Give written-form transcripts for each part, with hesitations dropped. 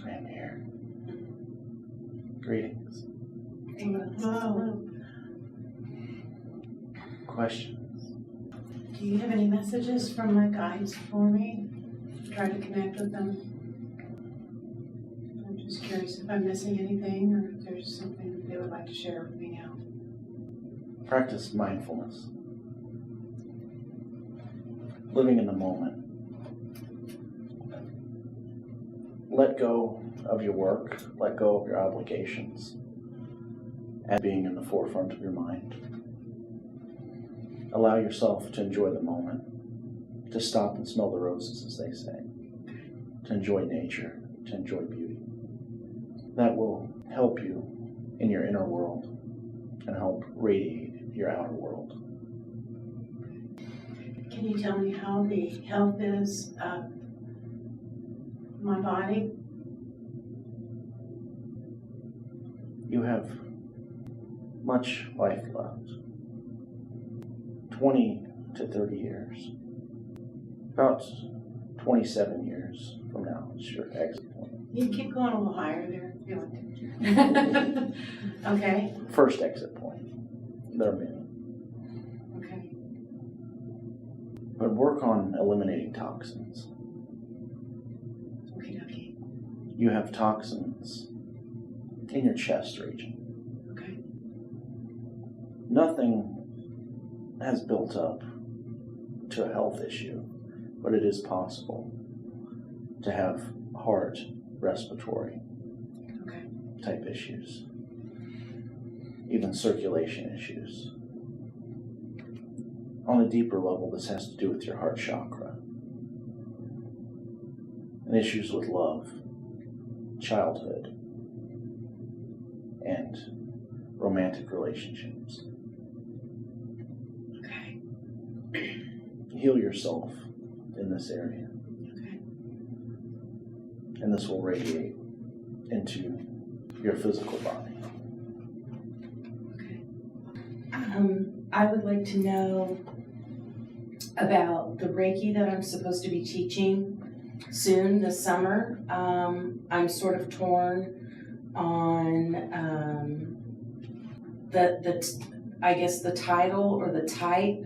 family here. Greetings. Hello. Questions? Do you have any messages from my guides for me? Try to connect with them. I'm just curious if I'm missing anything or if there's something that they would like to share with me now. Practice mindfulness. Living in the moment. Let go of your work, let go of your obligations, and being in the forefront of your mind. Allow yourself to enjoy the moment, to stop and smell the roses, as they say, to enjoy nature, to enjoy beauty. That will help you in your inner world and help radiate your outer world. Can you tell me how the health is of my body? You have much life left. 20 to 30 years. About 27 years from now is your exit point. You can keep going a little higher there if you want to. Okay. First exit point. There are many. Okay. But work on eliminating toxins. Okay. You have toxins in your chest region. Okay. Nothing has built up to a health issue, but it is possible to have heart, respiratory type issues, even circulation issues. On a deeper level, this has to do with your heart chakra and issues with love, childhood, and romantic relationships. Okay. Heal yourself in this area. Okay. And this will radiate into your physical body. Okay. I would like to know about the Reiki that I'm supposed to be teaching soon this summer. I'm sort of torn on I guess the title or the type,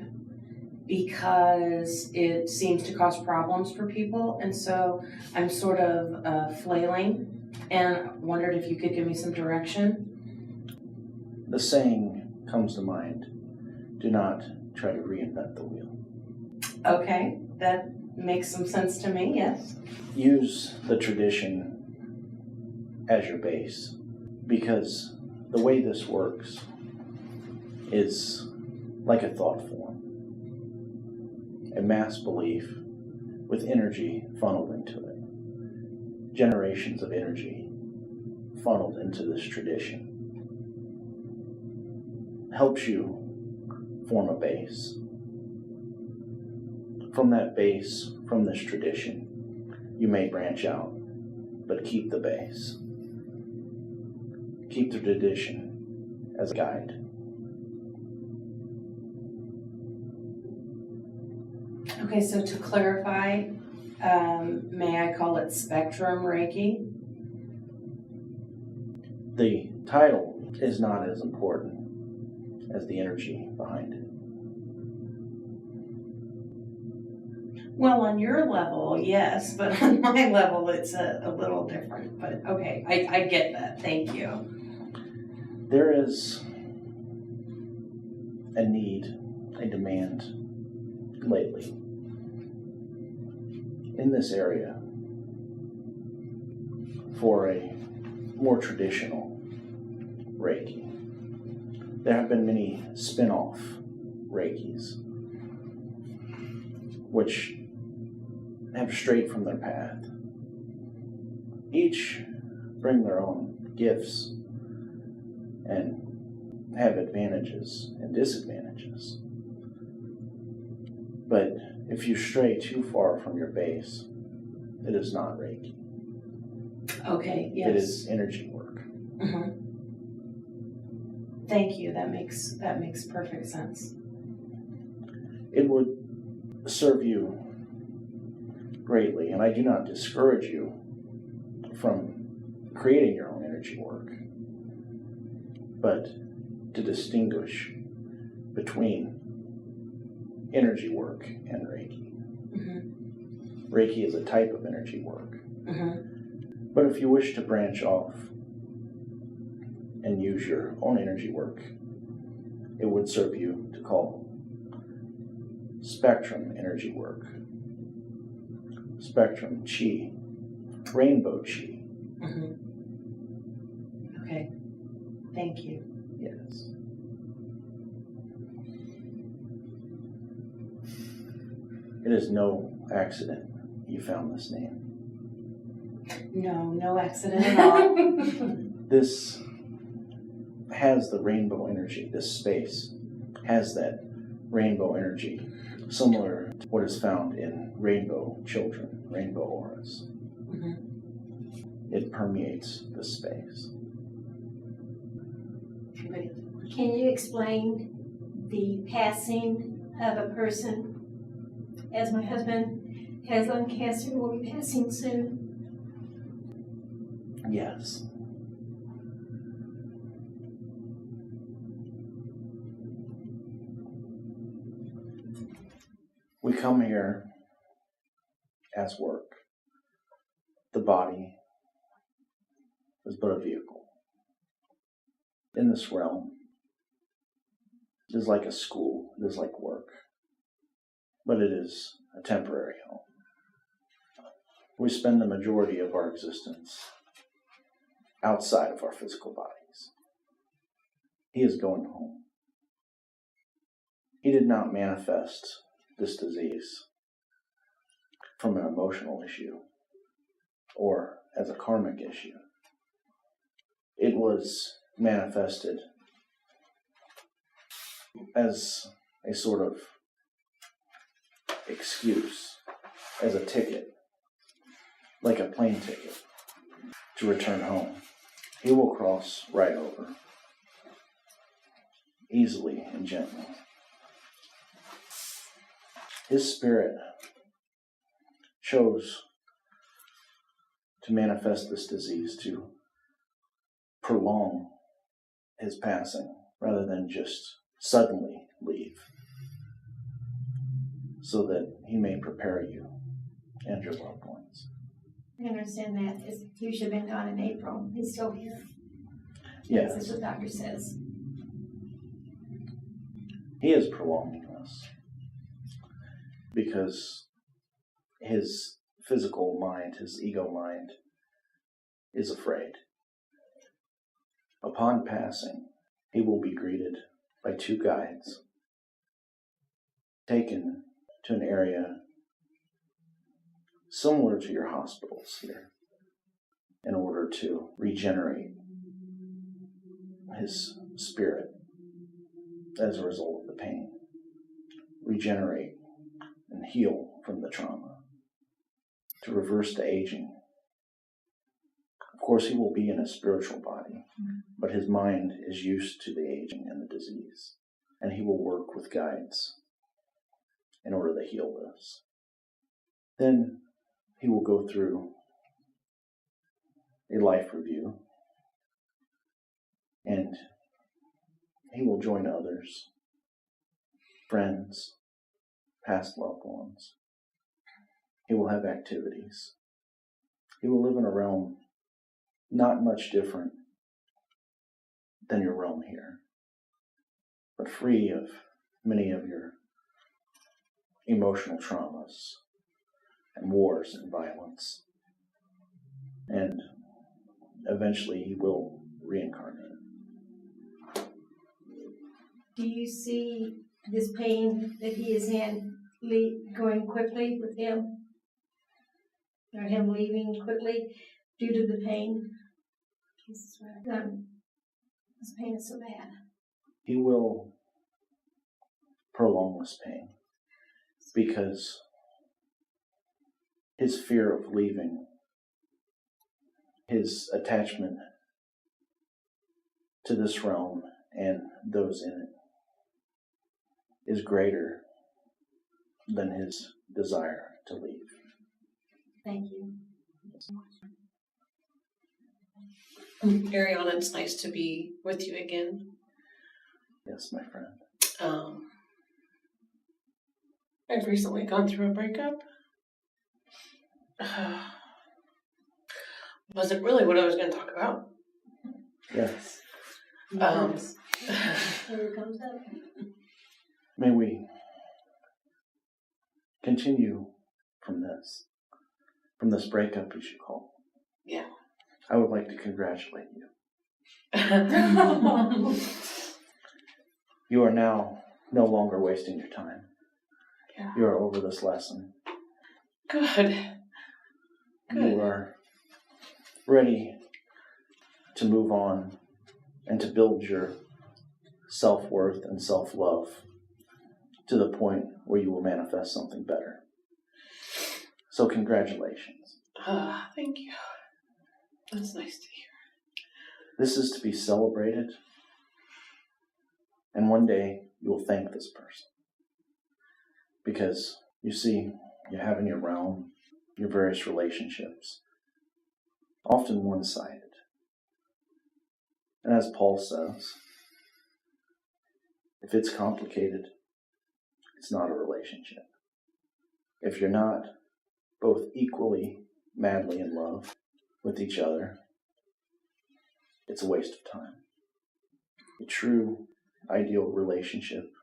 because it seems to cause problems for people, and so I'm sort of flailing and wondered if you could give me some direction. The saying comes to mind, do not try to reinvent the wheel. Okay, that makes some sense to me, yes. Use the tradition as your base, because the way this works is like a thought form, a mass belief with energy funneled into it, generations of energy funneled into this tradition. Helps you form a base. From that base, from this tradition, you may branch out, but keep the base. Keep the tradition as a guide. Okay, so to clarify, may I call it Spectrum Reiki? The title is not as important as the energy behind it. Well, on your level, yes, but on my level, it's a little different. But okay, I get that. Thank you. There is a need, a demand lately in this area for a more traditional Reiki. There have been many spin-off Reikis which have strayed from their path. Each bring their own gifts and have advantages and disadvantages. But if you stray too far from your base, it is not Reiki. Okay, yes. It is energy work. Mm-hmm. Thank you. That makes perfect sense. It would serve you greatly, and I do not discourage you from creating your own energy work, but to distinguish between energy work and Reiki. Mm-hmm. Reiki is a type of energy work. Mm-hmm. But if you wish to branch off and use your own energy work, it would serve you to call spectrum energy work, spectrum chi, rainbow chi. Mm-hmm. Okay, thank you. Yes. It is no accident you found this name. No accident at all. This has the rainbow energy. This space has that rainbow energy, similar to what is found in rainbow children, rainbow auras. Mm-hmm. It permeates the space. Can you explain the passing of a person? As my husband has lung cancer and will be passing soon. Yes. We come here as work. The body is but a vehicle. In this realm, it is like a school, it is like work, but it is a temporary home. We spend the majority of our existence outside of our physical bodies. He is going home. He did not manifest this disease from an emotional issue or as a karmic issue. It was manifested as a sort of excuse, as a ticket, like a plane ticket, to return home. He will cross right over, easily and gently. His spirit chose to manifest this disease to prolong his passing rather than just suddenly leave, so that he may prepare you and your loved ones. I understand that. He should have been gone in April. He's still here. Yes. That's what the doctor says. He is prolonging this because his physical mind, his ego mind, is afraid. Upon passing, he will be greeted by two guides, taken to an area similar to your hospitals here in order to regenerate his spirit as a result of the pain, regenerate and heal from the trauma, to reverse the aging. Of course, he will be in a spiritual body, but his mind is used to the aging and the disease, and he will work with guides in order to heal this. Then he will go through a life review, and he will join others, friends, past loved ones. He will have activities. He will live in a realm not much different than your realm here, but free of many of your emotional traumas and wars and violence. And eventually he will reincarnate. Do you see this pain that he is in going quickly with him? Or him leaving quickly due to the pain? This pain is so bad. He will prolong this pain because his fear of leaving, his attachment to this realm and those in it is greater than his desire to leave. Thank you. Ariana, it's nice to be with you again. Yes, my friend. I've recently gone through a breakup. Wasn't really what I was going to talk about. Yes. Here it comes up. May we continue from this breakup, you should call. Yeah. I would like to congratulate you. You are now no longer wasting your time. Yeah. You are over this lesson. Good. You are ready to move on and to build your self-worth and self-love to the point where you will manifest something better. So congratulations. Thank you. That's nice to hear. This is to be celebrated, and one day you will thank this person. Because, you see, you have in your realm, your various relationships, often one-sided. And as Paul says, if it's complicated, it's not a relationship. If you're not both equally madly in love with each other, it's a waste of time. A true, ideal relationship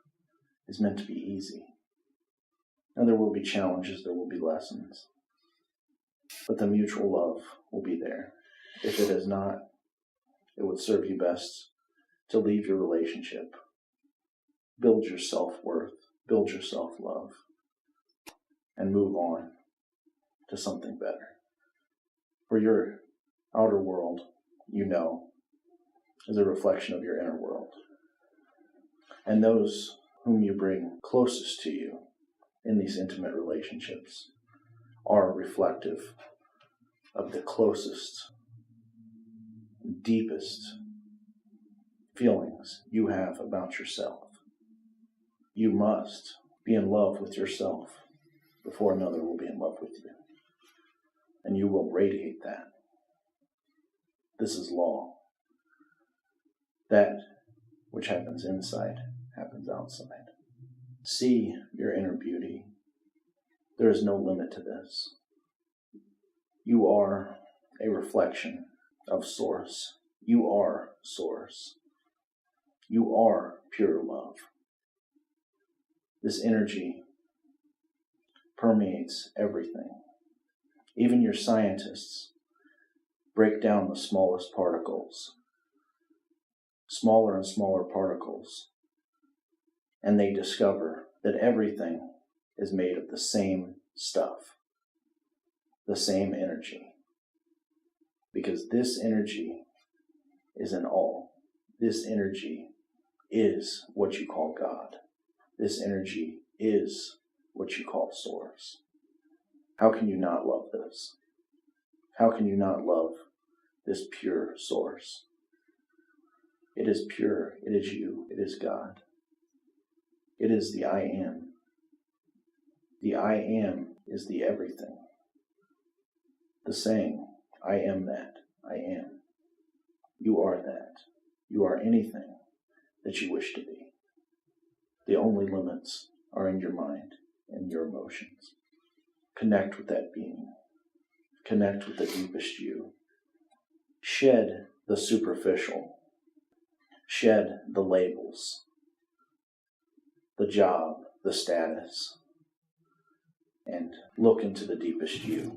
is meant to be easy. Now there will be challenges, there will be lessons, but the mutual love will be there. If it is not, it would serve you best to leave your relationship, build your self-worth, build your self-love, and move on to something better. For your outer world, you know, is a reflection of your inner world. And those whom you bring closest to you in these intimate relationships are reflective of the closest, deepest feelings you have about yourself. You must be in love with yourself before another will be in love with you. And you will radiate that. This is law. That which happens inside happens outside. See your inner beauty. There is no limit to this. You are a reflection of Source. You are Source. You are pure love. This energy permeates everything. Even your scientists break down the smallest particles, smaller and smaller particles, and they discover that everything is made of the same stuff, the same energy. Because this energy is in all. This energy is what you call God. This energy is what you call Source. How can you not love this? How can you not love this pure Source? It is pure. It is you. It is God. It is the I Am. The I Am is the everything. The saying, I am that. I am. You are that. You are anything that you wish to be. The only limits are in your mind and your emotions. Connect with that being. Connect with the deepest you. Shed the superficial. Shed the labels, the job, the status, and look into the deepest you.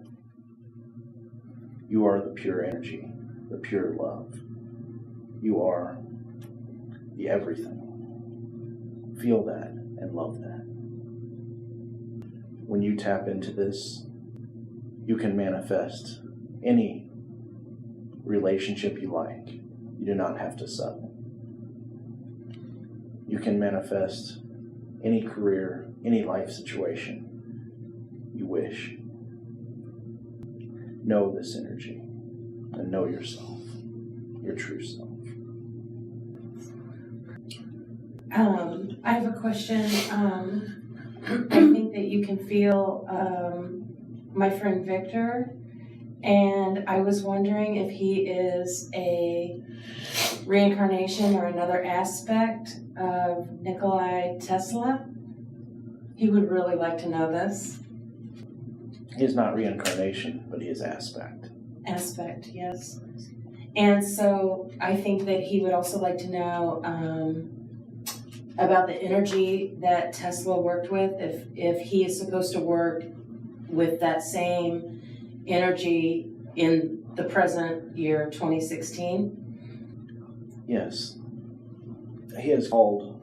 You are the pure energy, the pure love. You are the everything. Feel that and love that. When you tap into this, you can manifest any relationship you like. You do not have to settle. You can manifest any career, any life situation you wish. Know this energy and know yourself, your true self. I have a question. I think that you can feel my friend Victor And I was wondering if he is a reincarnation or another aspect of Nikolai Tesla. He would really like to know this. He is not reincarnation, but he is aspect. Aspect, yes. And so I think that he would also like to know about the energy that Tesla worked with, if he is supposed to work with that same energy in the present year 2016. Yes. He is called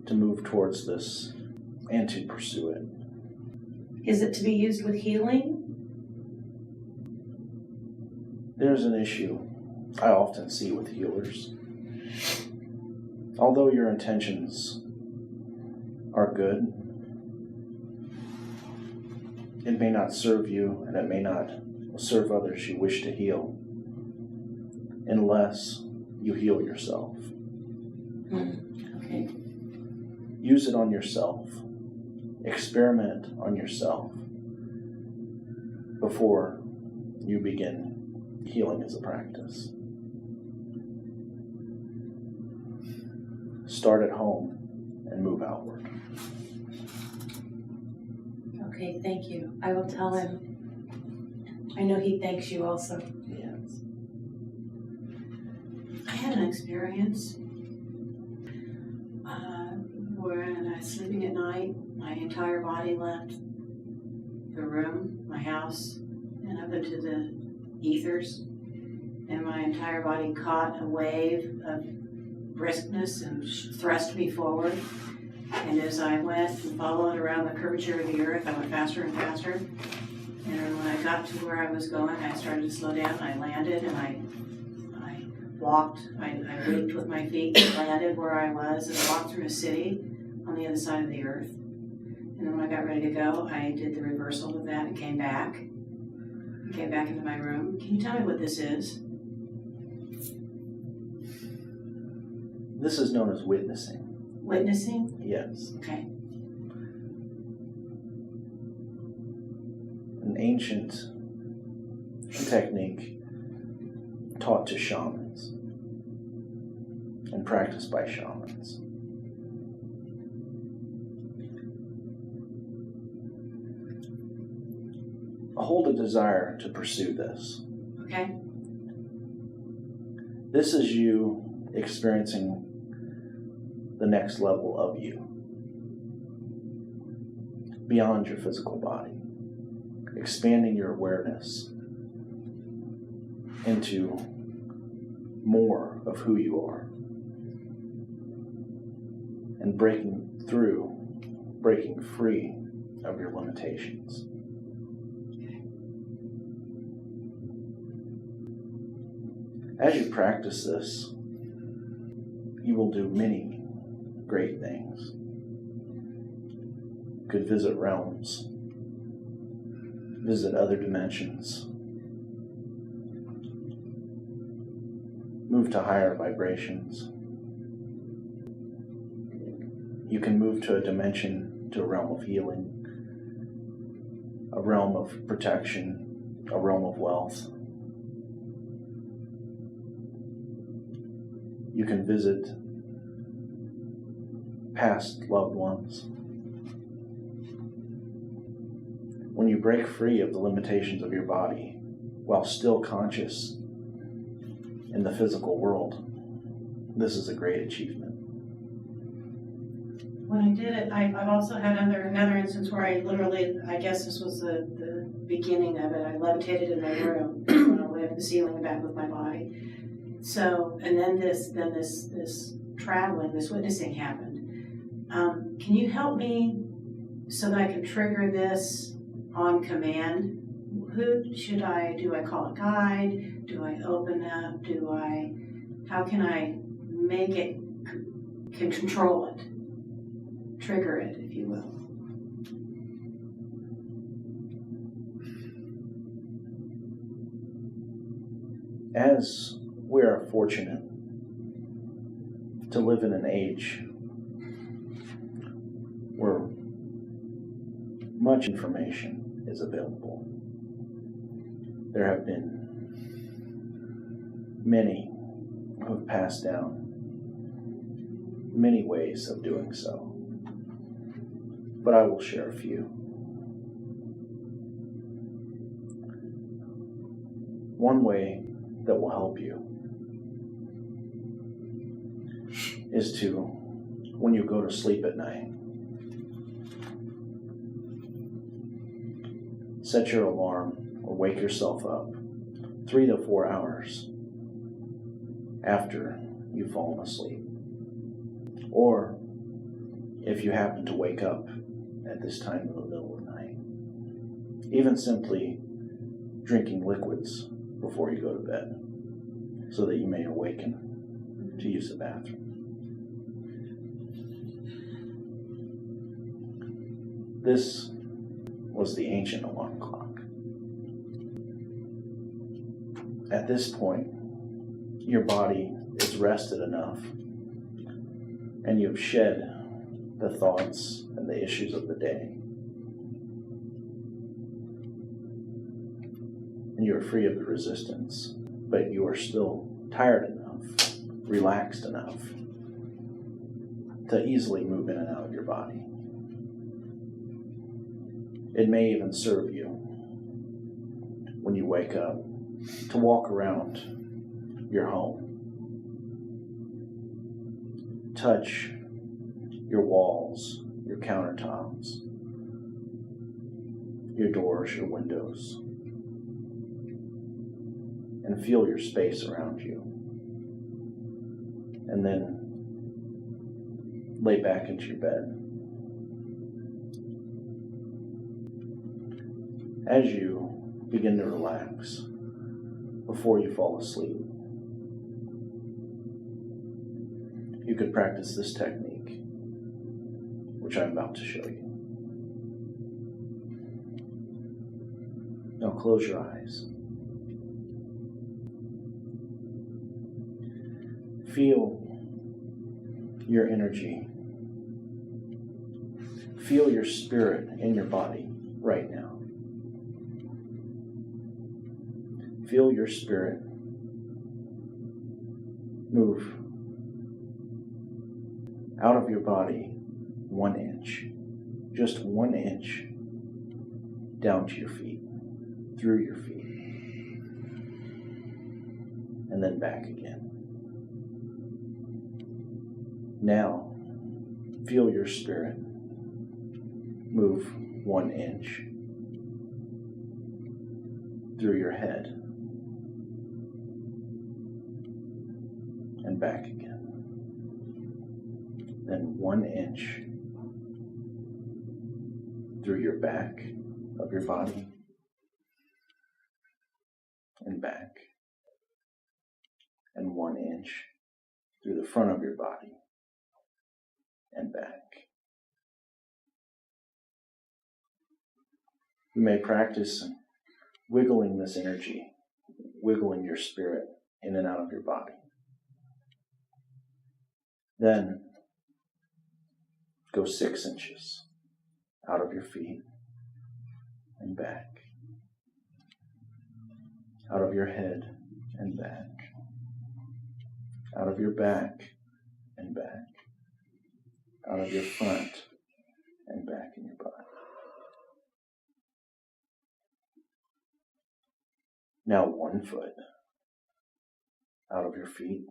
to move towards this and to pursue it. Is it to be used with healing? There's an issue I often see with healers. Although your intentions are good, it may not serve you and it may not serve others you wish to heal unless you heal yourself. Okay. Use it on yourself. Experiment on yourself before you begin healing as a practice. Start at home and move outward. Okay, thank you. I will tell him. I know he thanks you also. Yes. I had an experience when I was sleeping at night. My entire body left the room, my house, and up into the ethers, and my entire body caught a wave of briskness and thrust me forward. And as I went and followed around the curvature of the earth, I went faster and faster. And when I got to where I was going, I started to slow down. I landed and I walked. I leaped with my feet, landed where I was, and walked through a city on the other side of the earth. And then when I got ready to go, I did the reversal of that and came back. I came back into my room. Can you tell me what this is? This is known as witnessing. Witnessing? Yes. Okay. An ancient technique taught to shamans and practiced by shamans. Hold a desire to pursue this. Okay. This is you experiencing the next level of you, beyond your physical body, expanding your awareness into more of who you are, and breaking free of your limitations. As you practice this, you will do many great things. You could visit realms, visit other dimensions, move to higher vibrations. You can move to a dimension, to a realm of healing, a realm of protection, a realm of wealth. You can visit past loved ones. When you break free of the limitations of your body while still conscious in the physical world, this is a great achievement. When I did it, I've also had another instance where I literally, I guess this was the beginning of it, I levitated in my room when I went to the ceiling back with my body. So, and then this traveling, this witnessing happened. Can you help me so that I can trigger this on command? Who should do I call a guide? Do I open up? How can I make it, can control it? Trigger it, if you will. As we are fortunate to live in an age where much information is available, there have been many who have passed down many ways of doing so, but I will share a few. One way that will help you is to, when you go to sleep at night, set your alarm or wake yourself up 3 to 4 hours after you've fallen asleep. Or if you happen to wake up at this time in the middle of the night, even simply drinking liquids before you go to bed so that you may awaken to use the bathroom. This was the ancient alarm clock. At this point, your body is rested enough and you have shed the thoughts and the issues of the day. And you are free of the resistance, but you are still tired enough, relaxed enough to easily move in and out of your body. It may even serve you when you wake up to walk around your home, touch your walls, your countertops, your doors, your windows, and feel your space around you. And then lay back into your bed. As you begin to relax before you fall asleep, you could practice this technique, which I'm about to show you. Now close your eyes. Feel your energy. Feel your spirit in your body right now. Feel your spirit move out of your body 1 inch, just 1 inch down to your feet, through your feet, and then back again. Now, feel your spirit move 1 inch through your head and back again. Then 1 inch through your back of your body and back. And 1 inch through the front of your body and back. You may practice wiggling this energy, wiggling your spirit in and out of your body. Then go 6 inches out of your feet and back, out of your head and back, out of your back and back, out of your front and back in your body. Now 1 foot out of your feet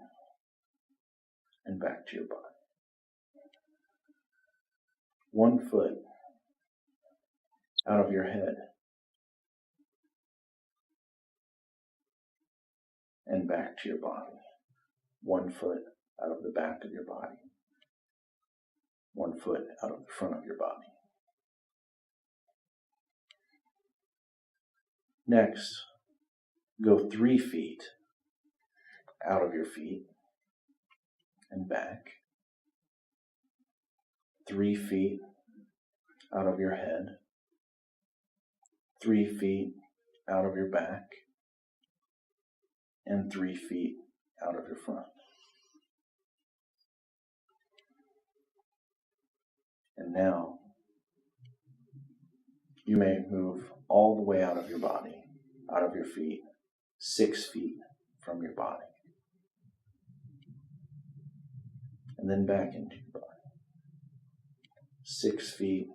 and back to your body. 1 foot out of your head and back to your body. 1 foot out of the back of your body. 1 foot out of the front of your body. Next, go 3 feet out of your feet and back. 3 feet out of your head. 3 feet out of your back. And 3 feet out of your front. And now, you may move all the way out of your body, out of your feet, 6 feet from your body. And then back into your body. 6 feet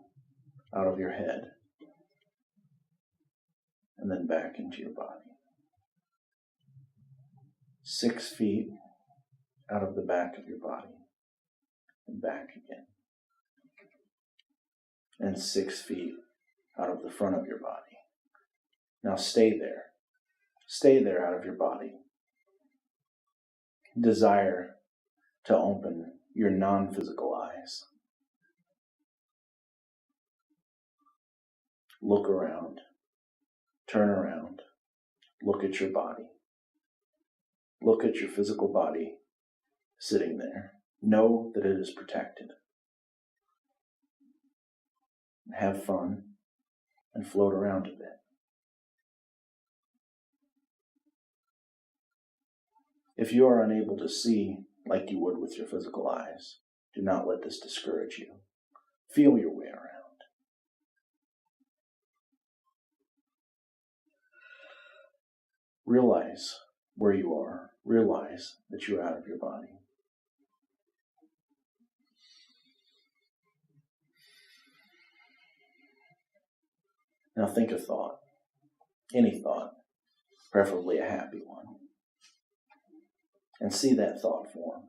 out of your head. And then back into your body. 6 feet out of the back of your body. And back again. And 6 feet out of the front of your body. Now stay there. Stay there out of your body. Desire to open your non-physical eyes. Look around. Turn around. Look at your body. Look at your physical body sitting there. Know that it is protected. Have fun and float around a bit. If you are unable to see like you would with your physical eyes, do not let this discourage you. Feel your way around. Realize where you are. Realize that you're out of your body. Now think a thought. Any thought. Preferably a happy one. And see that thought form.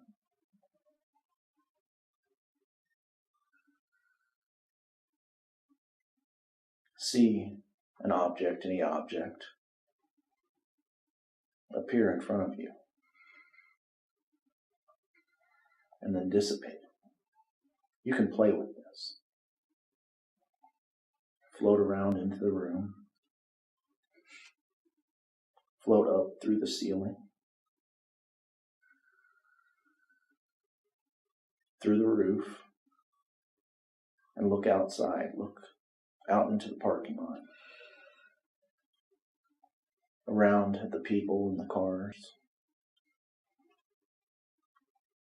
See an object, any object, appear in front of you. And then dissipate. You can play with this. Float around into the room. Float up through the ceiling. Through the roof. And look outside. Look out into the parking lot. Around at the people and the cars.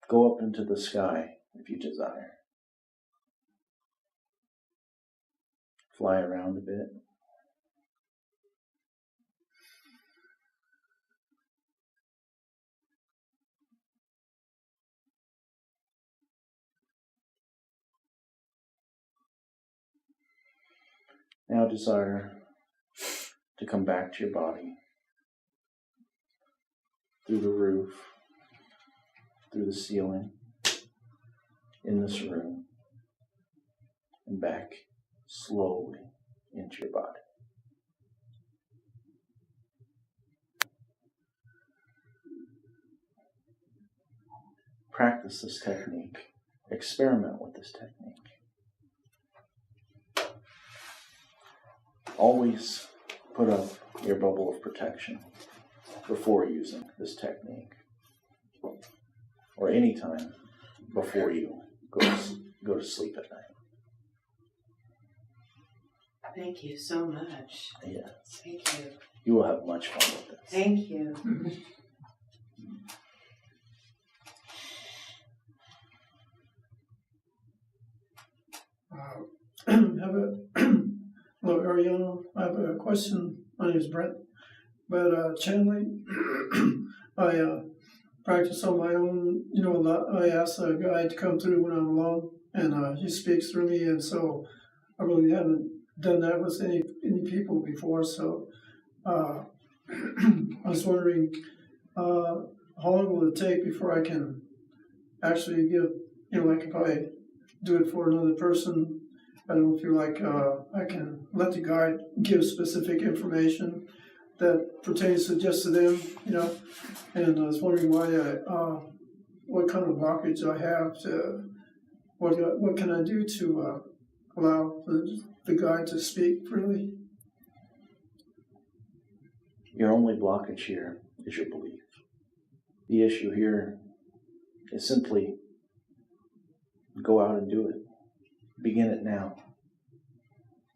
Go up into the sky if you desire. Fly around a bit. Now desire to come back to your body. Through the roof. Through the ceiling. In this room. And back slowly into your body. Practice this technique. Experiment with this technique. Always put up your bubble of protection before using this technique. Or any time before you go to sleep at night. Thank you so much. Yeah. Thank you. You will have much fun with this. Thank you. Hello, Ariana. I have a question. My name is Brent. But channeling, I practice on my own. You know, a lot. I ask a guide to come through when I'm alone, and he speaks through me. And so I really haven't done that with any people before. So I was wondering, how long will it take before I can actually give? You know, like if I do it for another person, I don't feel like I can let the guide give specific information that pertains to just to them, you know. And I was wondering why what kind of blockage I have to, what can I do to allow the guide to speak freely? Your only blockage here is your belief. The issue here is simply go out and do it. Begin it now.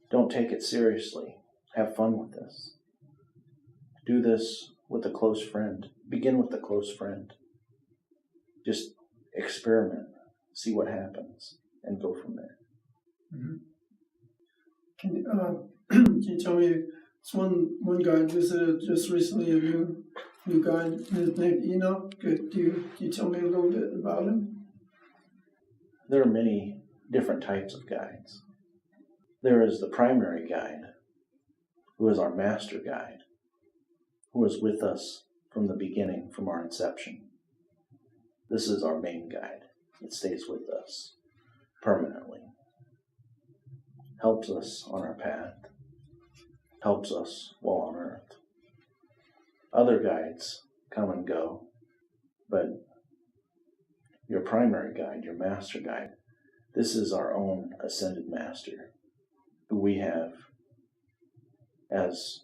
Don't take it seriously. Have fun with this. Do this with a close friend. Begin with a close friend. Just experiment. See what happens. And go from there. Mm-hmm. Can you tell me It's one guy visited just recently, a new guy. His name Enoch. Do you tell me a little bit about him? There are many different types of guides. There is the primary guide, who is our master guide, who is with us from the beginning, from our inception. This is our main guide. It stays with us permanently. Helps us on our path. Helps us while on earth. Other guides come and go, but your primary guide, your master guide, this is our own ascended master, who we have as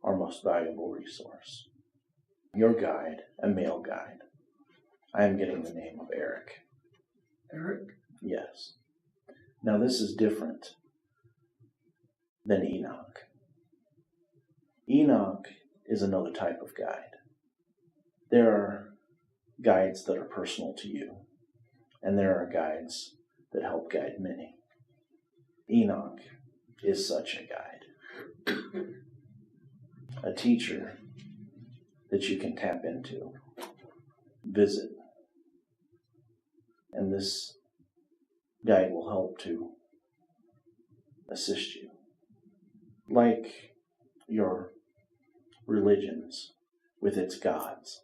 our most valuable resource. Your guide, a male guide. I am getting the name of Eric. Eric? Yes. Now this is different than Enoch. Enoch is another type of guide. There are guides that are personal to you, and there are guides that help guide many. Enoch is such a guide, a teacher that you can tap into, visit, and this guide will help to assist you. Like your religions with its gods,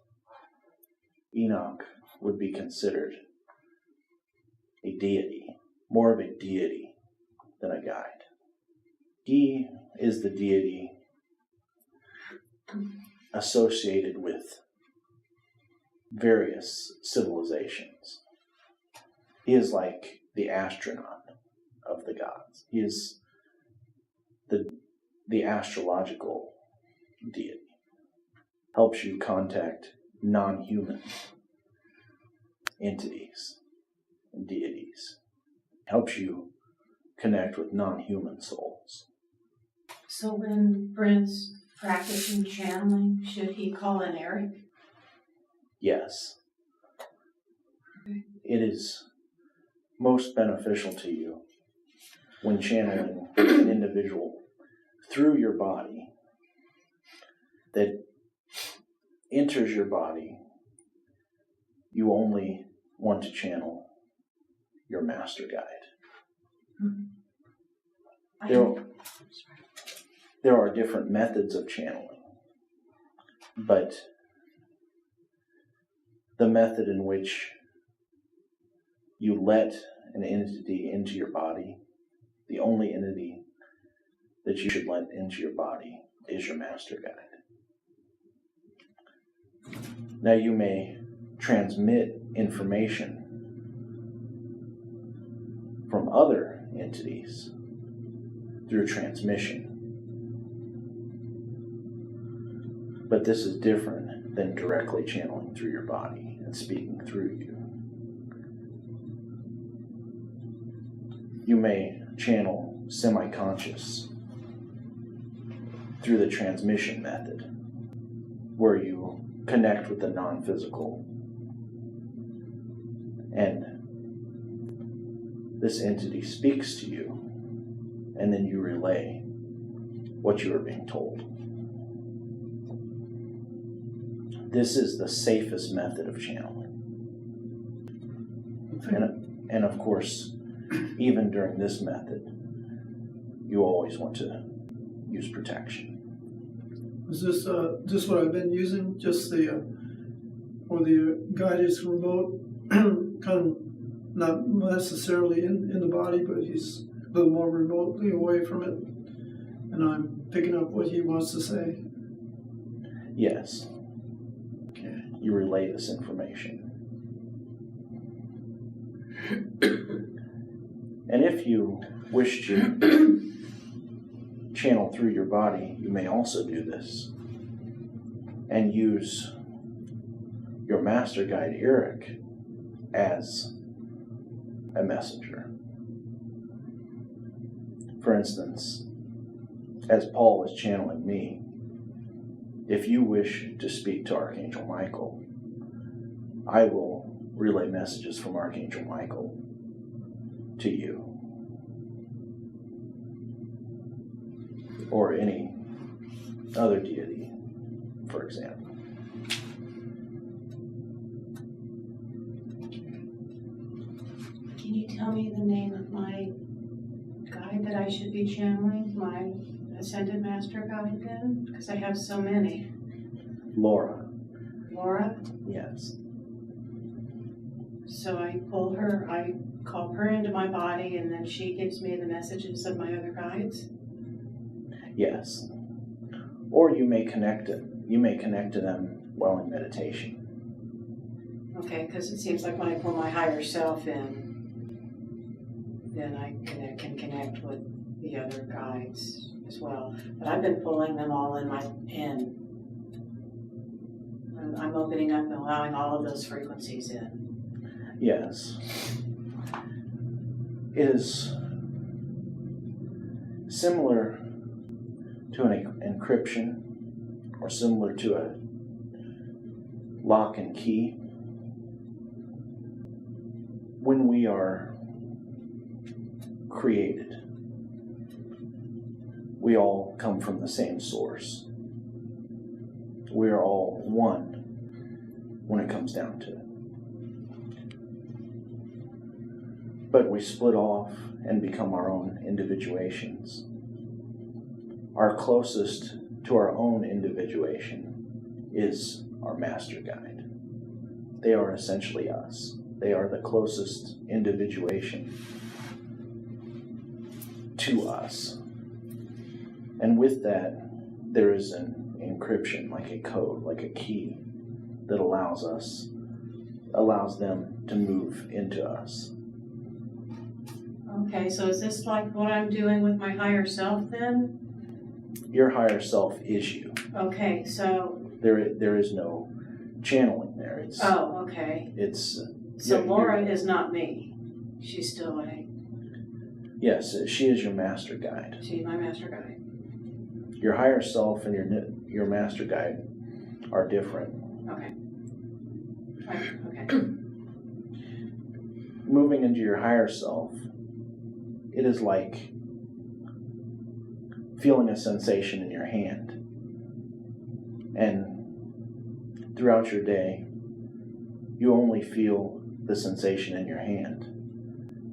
Enoch would be considered a deity, more of a deity than a guide. He is the deity associated with various civilizations. He is like the astronaut of the gods. He is the astrological deity. Helps you contact non-human entities and deities. Helps you connect with non-human souls. So when Brent's practicing channeling, should he call in Eric? Yes. It is most beneficial to you when channeling an individual through your body that enters your body. You only want to channel your master guide. There are different methods of channeling, but the method in which you let an entity into your body, the only entity that you should let into your body is your master guide. Now you may transmit information from other entities through transmission. But this is different than directly channeling through your body and speaking through you. You may channel semi-conscious through the transmission method, where you connect with the non-physical, and this entity speaks to you, and then you relay what you are being told. This is the safest method of channeling. And of course, even during this method, you always want to use protection. Is this just what I've been using? Just the guide is remote, kind of not necessarily in the body, but he's a little more remotely away from it, and I'm picking up what he wants to say. Yes. Okay. You relay this information. And if you wish to channel through your body, you may also do this and use your master guide Eric as a messenger. For instance, as Paul is channeling me, if you wish to speak to Archangel Michael, I will relay messages from Archangel Michael to you, or any other deity, for example. Can you tell me the name of my guide that I should be channeling? My Ascended Master guide then? Because I have so many. Laura, Laura? yes. So I pull her, I call her into my body, and then she gives me the messages of my other guides? Yes. Or you may connect it. You may connect to them while in meditation. Okay, because it seems like when I pull my higher self in, then I can connect with the other guides as well. But I've been pulling them all in. I'm opening up and allowing all of those frequencies in. Yes. It is similar to an encryption or similar to a lock and key. When we are created, we all come from the same source. We are all one when it comes down to it. But we split off and become our own individuations. Our closest to our own individuation is our master guide. They are essentially us. They are the closest individuation to us. And with that, there is an encryption, like a code, like a key, that allows them to move into us. Okay, so is this like what I'm doing with my higher self then? Your higher self is you. Okay, so, There is no channeling there. okay. It's So yeah, Laura is not me. She's still yes, she is your master guide. she's my master guide. Your higher self and your master guide are different. Okay. Right, okay. Moving into your higher self, it is like feeling a sensation in your hand. And throughout your day, you only feel the sensation in your hand.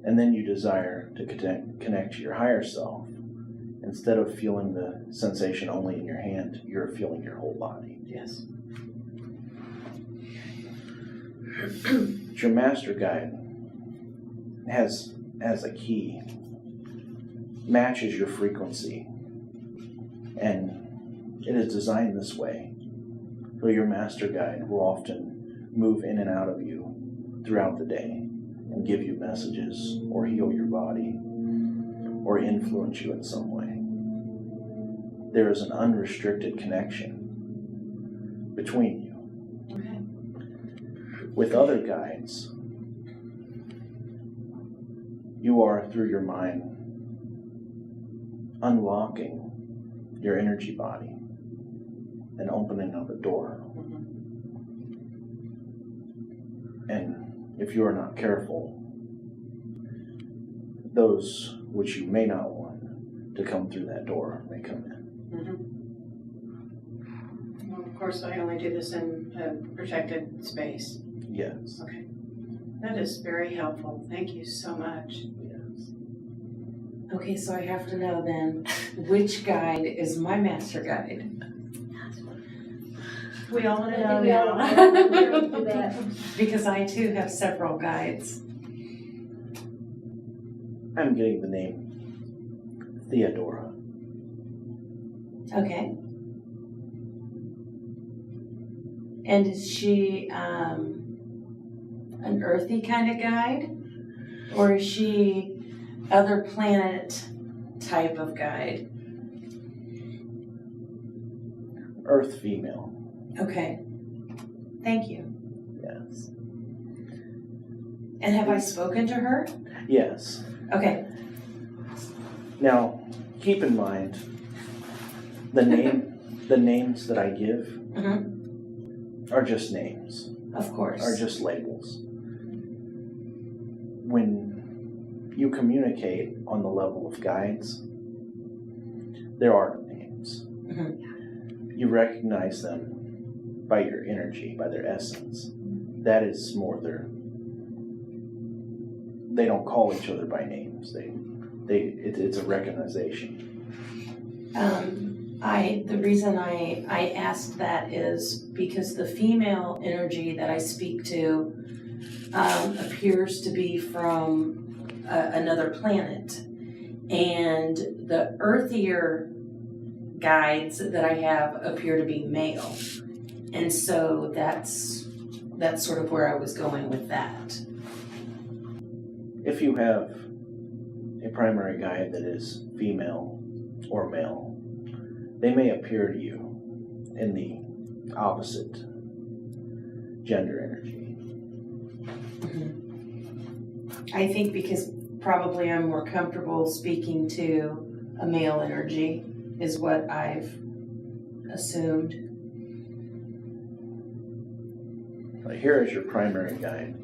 And then you desire to connect to your higher self. Instead of feeling the sensation only in your hand, you're feeling your whole body. Yes. Your master guide has a key, matches your frequency, and it is designed this way. So your master guide will often move in and out of you throughout the day and give you messages or heal your body or influence you in some way. There is an unrestricted connection between you. Okay. With other guides, you are, through your mind, unlocking your energy body and opening up a door. And if you are not careful, those which you may not want to come through that door may come in. Well, of course, I only do this in a protected space. Yes. Okay. That is very helpful. Thank you so much. Yes. Okay, so I have to know then, which guide is my master guide? We all want to I know think we all now. do that. Because I too have several guides. I'm getting the name Theodora. Okay. And is she an earthy kind of guide? Or is she other planet type of guide? Earth female. Okay. Thank you. Yes. And have I spoken to her? Yes. Okay. Now, keep in mind, the names that I give are just names, Of course. are just labels. When you communicate on the level of guides, there are no names. You recognize them by your energy, by their essence. That is more they don't call each other by names. It's a recognition. The reason I asked that is because the female energy that I speak to appears to be from another planet, and the earthier guides that I have appear to be male, and so that's sort of where I was going with that. If you have a primary guide that is female or male, they may appear to you in the opposite gender energy. I think because probably I'm more comfortable speaking to a male energy is what I've assumed. Here is your primary guide.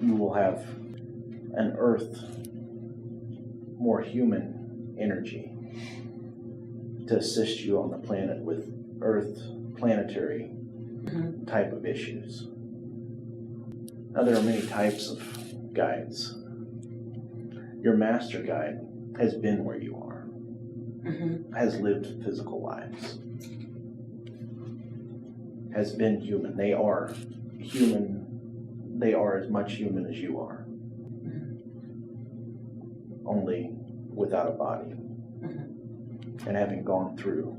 You will have an earth, more human energy to assist you on the planet with earth planetary type of issues. Now there are many types of guides. Your master guide has been where you are, has lived physical lives, has been human. They are human. They are as much human as you are, only without a body, and having gone through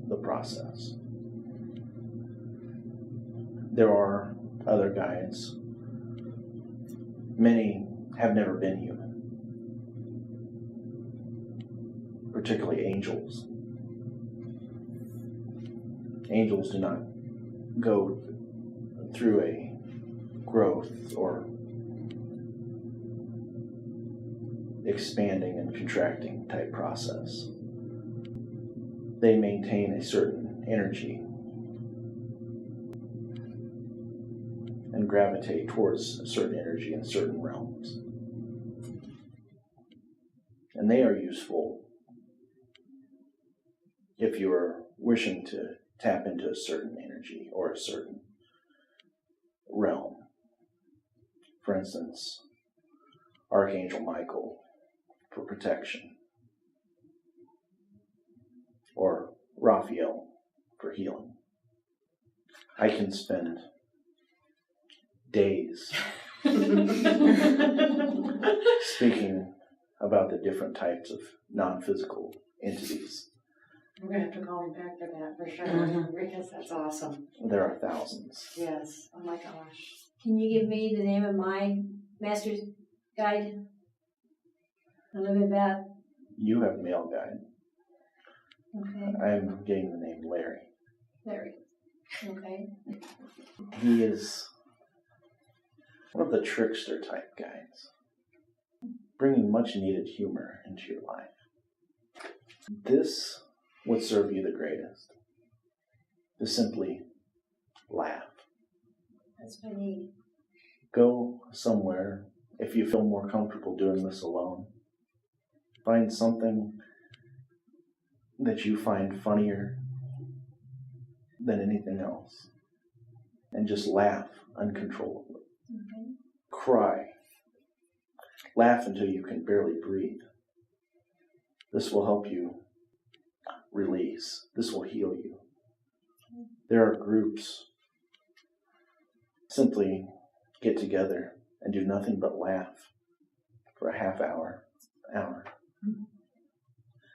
the process. There are other guides. Many have never been human, particularly angels. Angels do not go through a growth or expanding and contracting type process. They maintain a certain energy and gravitate towards a certain energy in certain realms. And they are useful if you are wishing to tap into a certain energy or a certain realm. For instance, Archangel Michael for protection, or Raphael for healing. I can spend days speaking about the different types of non-physical entities. We're going to have to call him back for that for sure, because that's awesome. There are thousands. Yes. Oh my gosh. Can you give me the name of my master's guide? A little bit about. You have male guide. Okay, I'm getting the name Larry. Larry. Okay. He is one of the trickster type guides, bringing much needed humor into your life. This would serve you the greatest, to simply laugh. That's what I need. Go somewhere, if you feel more comfortable doing this alone. Find something that you find funnier than anything else, and just laugh uncontrollably. Okay. Cry. Laugh until you can barely breathe. This will help you release. This will heal you. There are groups. Simply get together and do nothing but laugh for a half hour.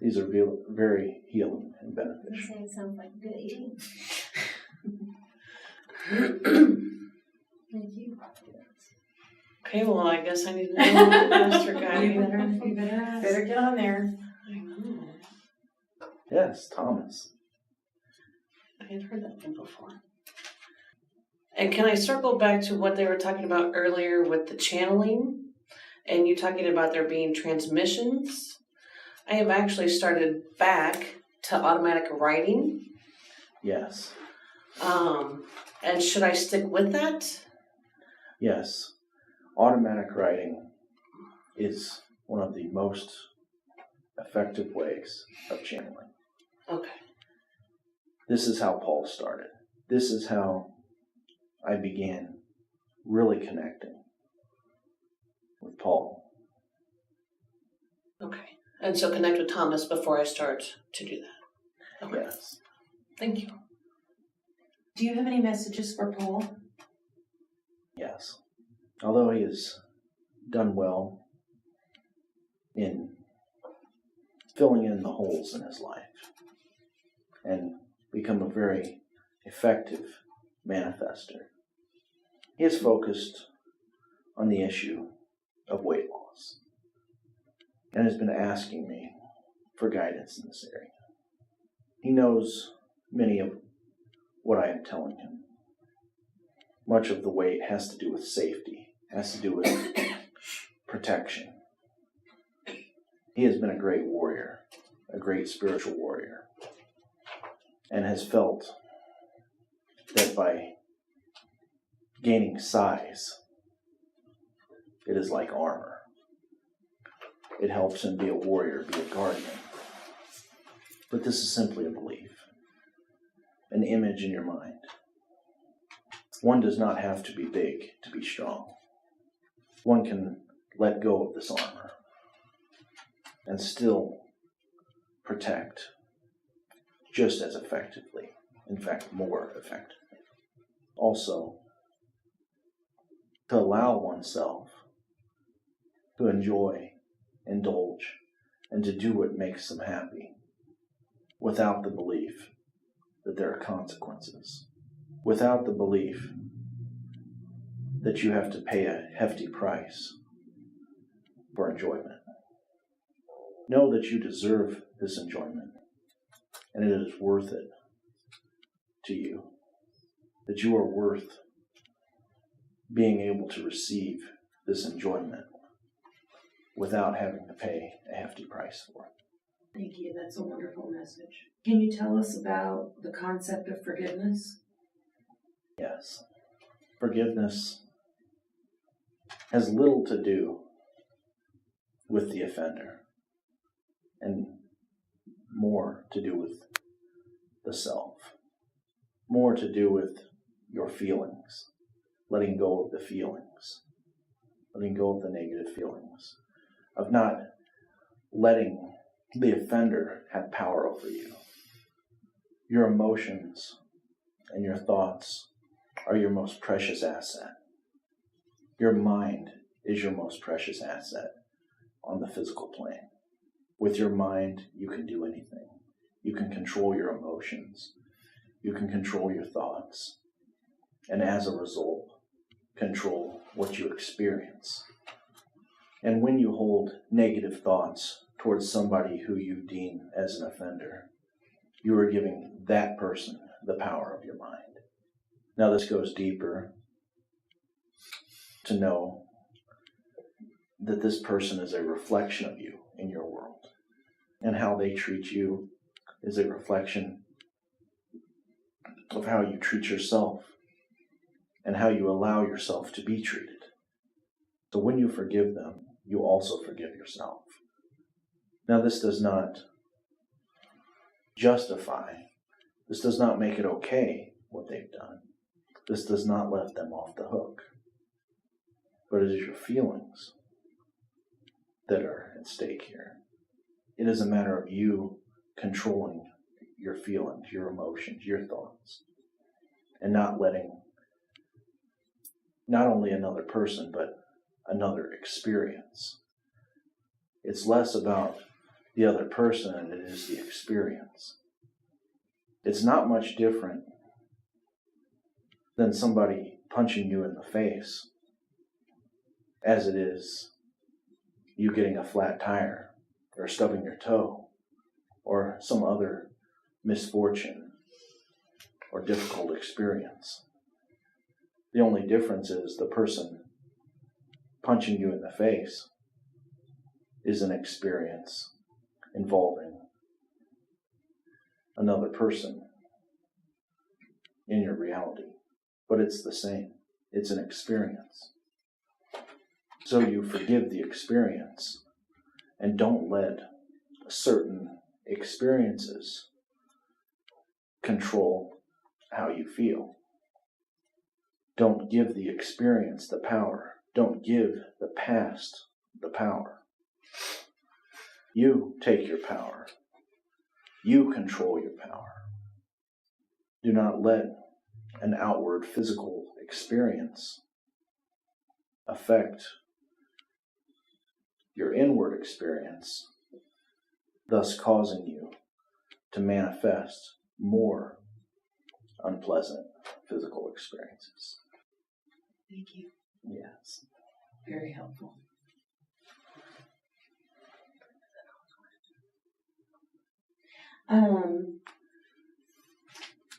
These are very healing and You beneficial. say it sounds like good eating. Thank you. Okay, well, I guess I need to know my master guide. You better ask. Better get on there. I know. Yes, Thomas. I had heard that one before. And can I circle back to what they were talking about earlier with the channeling? And you talking about there being transmissions? I have actually started back to automatic writing. Yes. And should I stick with that? Yes. Automatic writing is one of the most effective ways of channeling. Okay. This is how Paul started. This is how I began really connecting with Paul. Okay. And so connect with Thomas before I start to do that. Okay. Yes. Thank you. Do you have any messages for Paul? Yes. Although he has done well in filling in the holes in his life and become a very effective manifester, he is focused on the issue of weight loss and has been asking me for guidance in this area. He knows many of what I am telling him. Much of the weight has to do with safety, has to do with protection. He has been a great warrior, a great spiritual warrior, and has felt that by gaining size, it is like armor. It helps him be a warrior, be a guardian. But this is simply a belief, an image in your mind. One does not have to be big to be strong. One can let go of this armor and still protect just as effectively, in fact, more effectively. Also, to allow oneself to enjoy, indulge, and to do what makes them happy without the belief that there are consequences, without the belief that you have to pay a hefty price for enjoyment. Know that you deserve this enjoyment, and it is worth it to you, that you are worth being able to receive this enjoyment without having to pay a hefty price for it. Thank you. That's a wonderful message. Can you tell us about the concept of forgiveness? Yes. Forgiveness has little to do with the offender and more to do with the self, more to do with your feelings, letting go of the feelings, letting go of the negative feelings, of not letting the offender have power over you. Your emotions and your thoughts are your most precious asset. Your mind is your most precious asset on the physical plane. With your mind, you can do anything. You can control your emotions. You can control your thoughts. And as a result, control what you experience. And when you hold negative thoughts towards somebody who you deem as an offender, you are giving that person the power of your mind. Now this goes deeper to know that this person is a reflection of you in your world, and how they treat you is a reflection of how you treat yourself and how you allow yourself to be treated. So when you forgive them, you also forgive yourself. Now this does not justify, this does not make it okay what they've done. This does not let them off the hook. But it is your feelings that are at stake here. It is a matter of you controlling your feelings, your emotions, your thoughts, and not letting not only another person, but another experience. It's less about the other person than it is the experience. It's not much different than somebody punching you in the face as it is you getting a flat tire or stubbing your toe or some other misfortune or difficult experience. The only difference is the person punching you in the face is an experience involving another person in your reality. But it's the same. It's an experience. So you forgive the experience and don't let certain experiences control how you feel. Don't give the experience the power. Don't give the past the power. You take your power. You control your power. Do not let an outward physical experience affect your inward experience, thus causing you to manifest more unpleasant physical experiences. Thank you. Yes. Very helpful.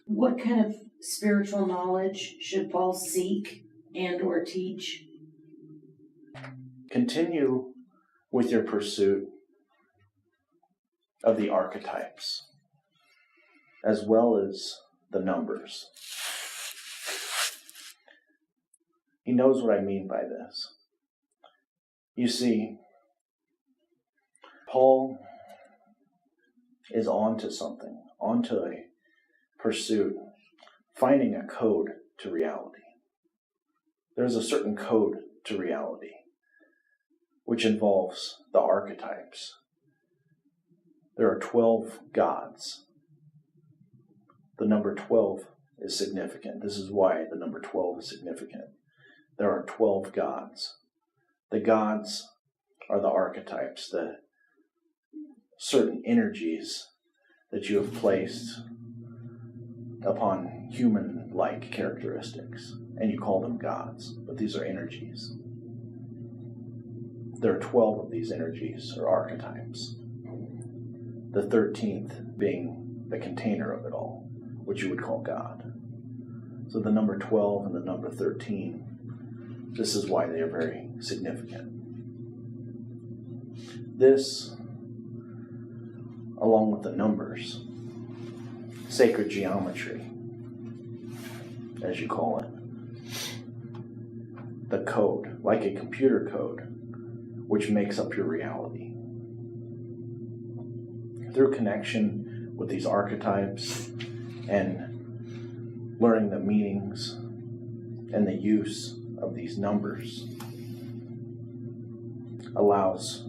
What kind of spiritual knowledge should Paul seek and or teach? Continue with your pursuit of the archetypes, as well as the numbers. He knows what I mean by this. You see, Paul is onto something, onto a pursuit, finding a code to reality. There's a certain code to reality, which involves the archetypes. There are 12 gods. The number 12 is significant. This is why the number 12 is significant. There are 12 gods. The gods are the archetypes, the certain energies that you have placed upon human-like characteristics, and you call them gods, but these are energies. There are 12 of these energies, or archetypes. The 13th being the container of it all, which you would call God. So the number 12 and the number 13, this is why they are very significant. This, along with the numbers, sacred geometry, as you call it, the code, like a computer code, which makes up your reality. Through connection with these archetypes and learning the meanings and the use of these numbers allows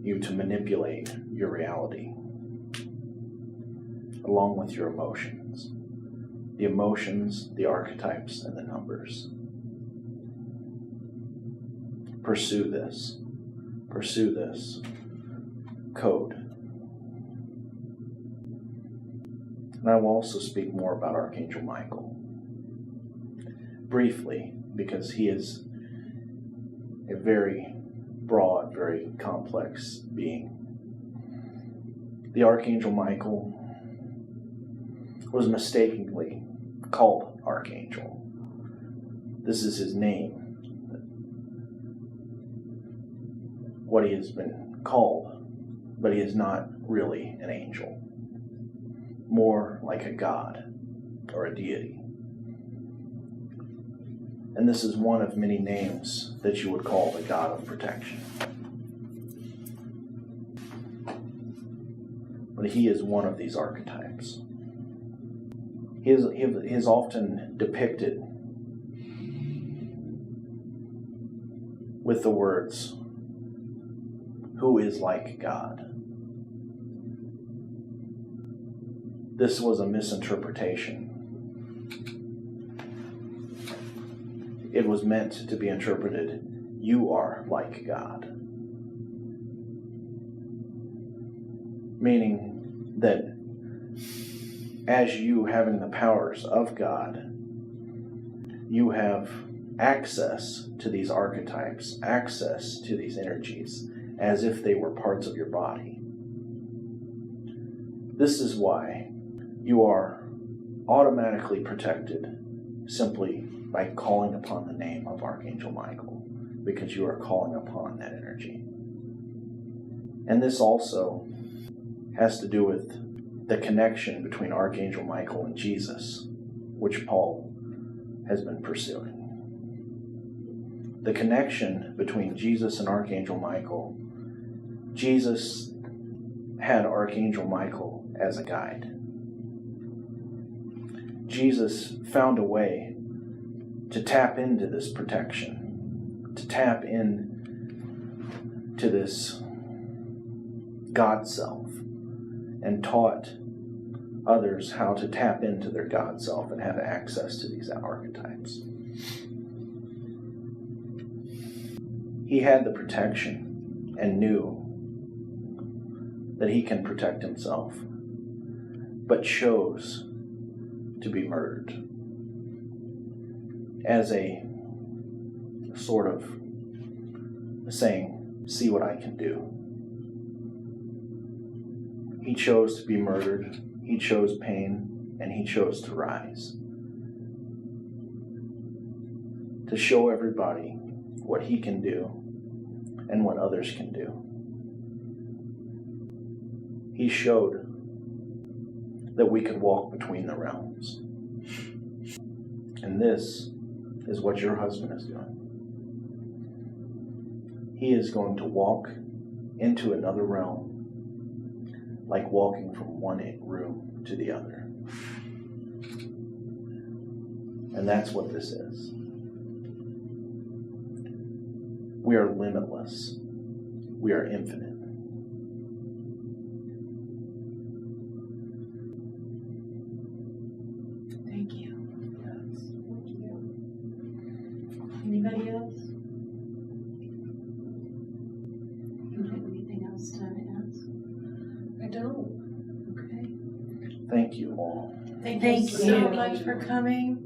you to manipulate your reality along with your emotions. The emotions, the archetypes, and the numbers. Pursue this. Pursue this code. And I will also speak more about Archangel Michael. Briefly, because he is a very broad, very complex being. The Archangel Michael was mistakenly called Archangel. This is his name. What he has been called, but he is not really an angel. More like a god or a deity. And this is one of many names that you would call the God of protection. But he is one of these archetypes. He is often depicted with the words, "Who is like God?" This was a misinterpretation. It was meant to be interpreted, "You are like God." Meaning that as you having the powers of God, you have access to these archetypes, access to these energies, as if they were parts of your body. This is why you are automatically protected simply by calling upon the name of Archangel Michael, because you are calling upon that energy. And this also has to do with the connection between Archangel Michael and Jesus, which Paul has been pursuing. The connection between Jesus and Archangel Michael. Jesus had Archangel Michael as a guide. Jesus found a way to tap into this protection, to tap into this God self, and taught others how to tap into their God self and have access to these archetypes. He had the protection and knew that he can protect himself, but chose to be murdered as a sort of saying, see what I can do. He chose to be murdered, he chose pain, and he chose to rise. To show everybody what he can do and what others can do. He showed that we could walk between the realms. And this is what your husband is doing. He is going to walk into another realm like walking from one room to the other. And that's what this is. We are limitless. We are infinite. Thank you. Anybody else? You have anything else to ask? I don't. Okay. Thank you all. Thank you so much for coming.